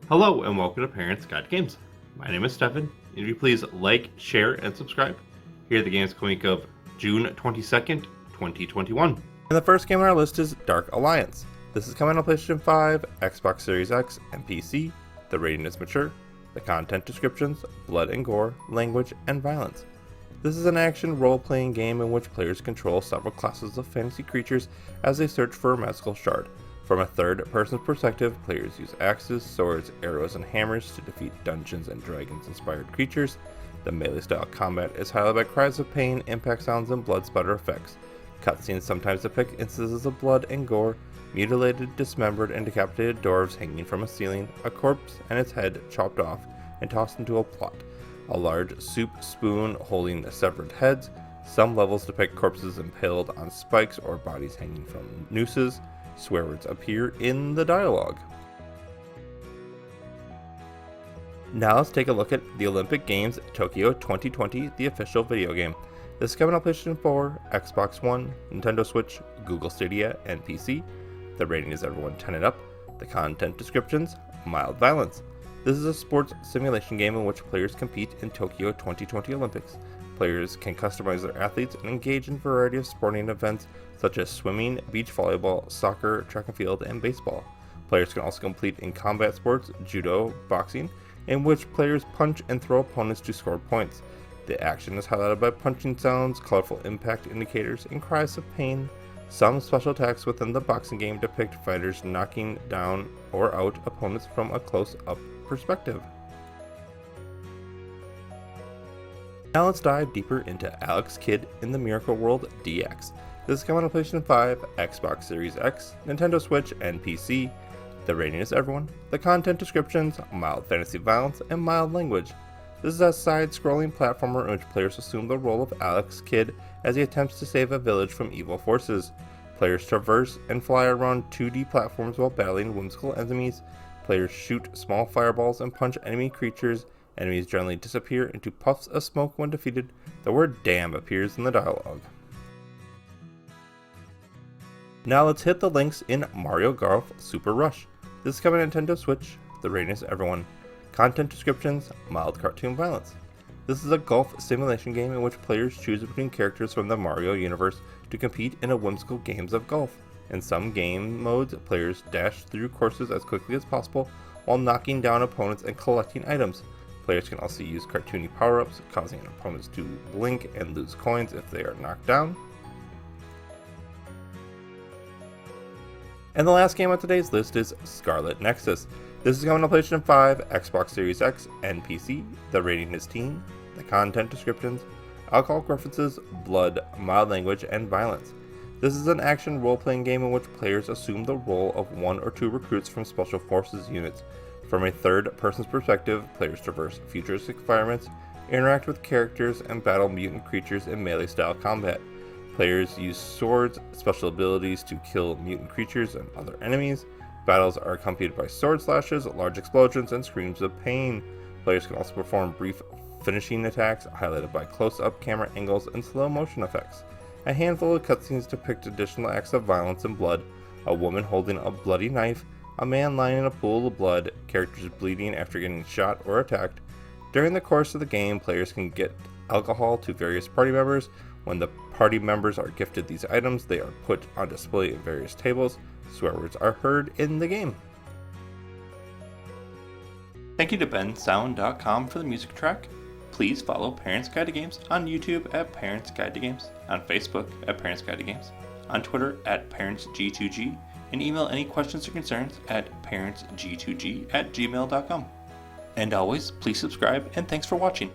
Hello and welcome to Parents Guide to Games. My name is Stefan, and if you please like, share, and subscribe. Here are the games coming week of June 22nd, 2021. And the first game on our list is Dark Alliance. This is coming on PlayStation 5, Xbox Series X, and PC. The rating is mature. The content descriptions, blood and gore, language, and violence. This is an action role-playing game in which players control several classes of fantasy creatures as they search for a magical shard. From a third-person perspective, players use axes, swords, arrows, and hammers to defeat Dungeons and Dragons-inspired creatures. The melee-style combat is highlighted by cries of pain, impact sounds, and blood splatter effects. Cutscenes sometimes depict instances of blood and gore, mutilated, dismembered, and decapitated dwarves hanging from a ceiling, a corpse and its head chopped off and tossed into a plot, a large soup spoon holding severed heads. Some levels depict corpses impaled on spikes or bodies hanging from nooses. Swear words appear in the dialogue. Now let's take a look at the Olympic Games Tokyo 2020, the official video game. This is coming on PlayStation 4, Xbox One, Nintendo Switch, Google Stadia, and PC. The rating is everyone 10 and up. The content descriptions, mild violence. This is a sports simulation game in which players compete in Tokyo 2020 Olympics. Players can customize their athletes and engage in a variety of sporting events such as swimming, beach volleyball, soccer, track and field, and baseball. Players can also compete in combat sports, judo, boxing, in which players punch and throw opponents to score points. The action is highlighted by punching sounds, colorful impact indicators, and cries of pain. Some special attacks within the boxing game depict fighters knocking down or out opponents from a close-up perspective. Now let's dive deeper into Alex Kidd in the Miracle World DX. This is coming on PlayStation 5, Xbox Series X, Nintendo Switch, and PC. The rating is everyone. The content descriptions, mild fantasy violence, and mild language. This is a side-scrolling platformer in which players assume the role of Alex Kidd as he attempts to save a village from evil forces. Players traverse and fly around 2D platforms while battling whimsical enemies. Players shoot small fireballs and punch enemy creatures. Enemies generally disappear into puffs of smoke when defeated. The word damn appears in the dialogue. Now let's hit the links in Mario Golf Super Rush. This is coming on Nintendo Switch. The rating is everyone. Content descriptions, mild cartoon violence. This is a golf simulation game in which players choose between characters from the Mario universe to compete in a whimsical games of golf. In some game modes, players dash through courses as quickly as possible while knocking down opponents and collecting items. Players can also use cartoony power-ups, causing opponents to blink and lose coins if they are knocked down. And the last game on today's list is Scarlet Nexus. This is coming on PlayStation 5, Xbox Series X, and PC. The rating is teen. The content descriptions, alcoholic references, blood, mild language, and violence. This is an action role-playing game in which players assume the role of one or two recruits from Special Forces units. From a third-person's perspective, players traverse futuristic environments, interact with characters, and battle mutant creatures in melee-style combat. Players use swords, special abilities to kill mutant creatures and other enemies. Battles are accompanied by sword slashes, large explosions, and screams of pain. Players can also perform brief finishing attacks, highlighted by close-up camera angles and slow-motion effects. A handful of cutscenes depict additional acts of violence and blood, a woman holding a bloody knife, a man lying in a pool of blood, characters bleeding after getting shot or attacked. During the course of the game, players can get alcohol to various party members. When the party members are gifted these items, they are put on display in various tables. Swear words are heard in the game. Thank you to bensound.com for the music track. Please follow Parents Guide to Games on YouTube at Parents Guide to Games, on Facebook at Parents Guide to Games, on Twitter at ParentsG2G, and email any questions or concerns at parentsg2g@gmail.com. And always, please subscribe, and thanks for watching.